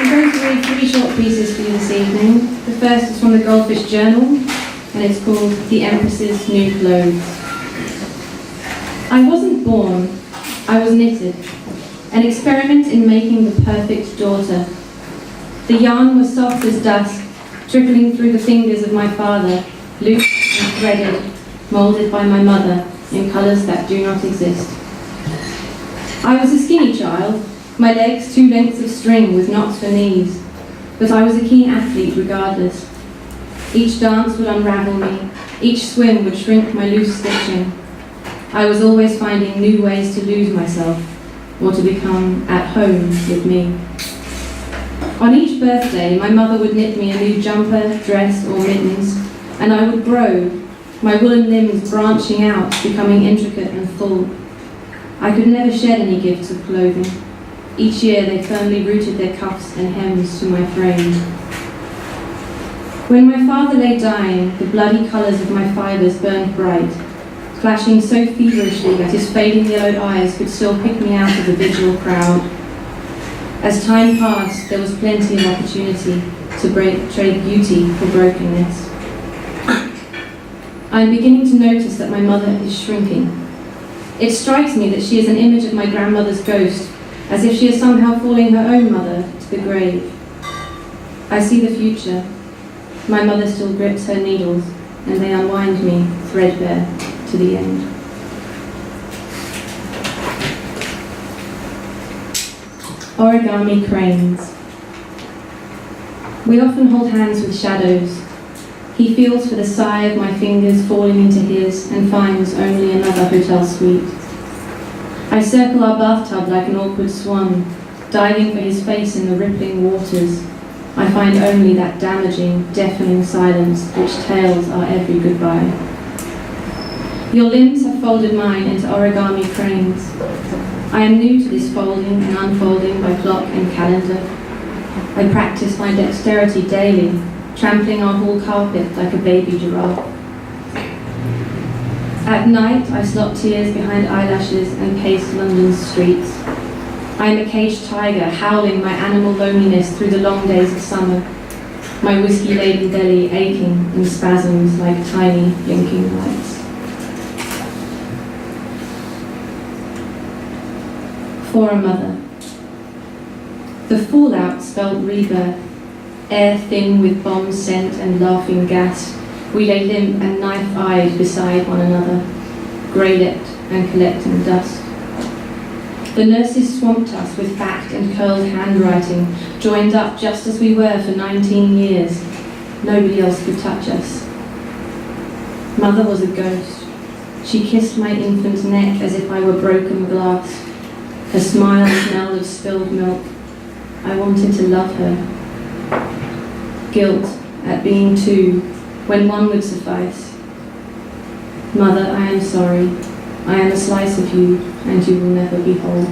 I'm going to read 3 short pieces for you this evening. The first is from the Goldfish Journal, and it's called The Empress's New Clothes. I wasn't born, I was knitted, an experiment in making the perfect daughter. The yarn was soft as dust, trickling through the fingers of my father, loose and threaded, moulded by my mother in colours that do not exist. I was a skinny child, my legs 2 lengths of string with knots for knees, but I was a keen athlete regardless. Each dance would unravel me, each swim would shrink my loose stitching. I was always finding new ways to lose myself, or to become at home with me. On each birthday, my mother would knit me a new jumper, dress, or mittens, and I would grow, my woolen limbs branching out, becoming intricate and full. I could never shed any gifts of clothing. Each year they firmly rooted their cuffs and hems to my frame. When my father lay dying, the bloody colours of my fibres burned bright, flashing so feverishly that his fading yellowed eyes could still pick me out of the vigil crowd. As time passed, there was plenty of opportunity to trade beauty for brokenness. I am beginning to notice that my mother is shrinking. It strikes me that she is an image of my grandmother's ghost, as if she is somehow falling her own mother to the grave. I see the future. My mother still grips her needles, and they unwind me, threadbare, to the end. Origami cranes. We often hold hands with shadows. He feels for the sigh of my fingers falling into his and finds only another hotel suite. I circle our bathtub like an awkward swan, diving for his face in the rippling waters. I find only that damaging, deafening silence which tails our every goodbye. Your limbs have folded mine into origami cranes. I am new to this folding and unfolding by clock and calendar. I practice my dexterity daily, trampling our hall carpet like a baby giraffe. At night, I slot tears behind eyelashes and pace London's streets. I am a caged tiger, howling my animal loneliness through the long days of summer, my whiskey-laden belly aching in spasms like tiny blinking lights. For a mother. The fallout spelt rebirth. Air thin with bomb scent and laughing gas, we lay limp and knife-eyed beside one another, grey-lipped and collecting dust. The nurses swamped us with fact and curled handwriting, joined up just as we were for 19 years. Nobody else could touch us. Mother was a ghost. She kissed my infant neck as if I were broken glass. Her smile smelled of spilled milk. I wanted to love her. Guilt at being 2, when 1 would suffice. Mother, I am sorry. I am a slice of you, and you will never be whole.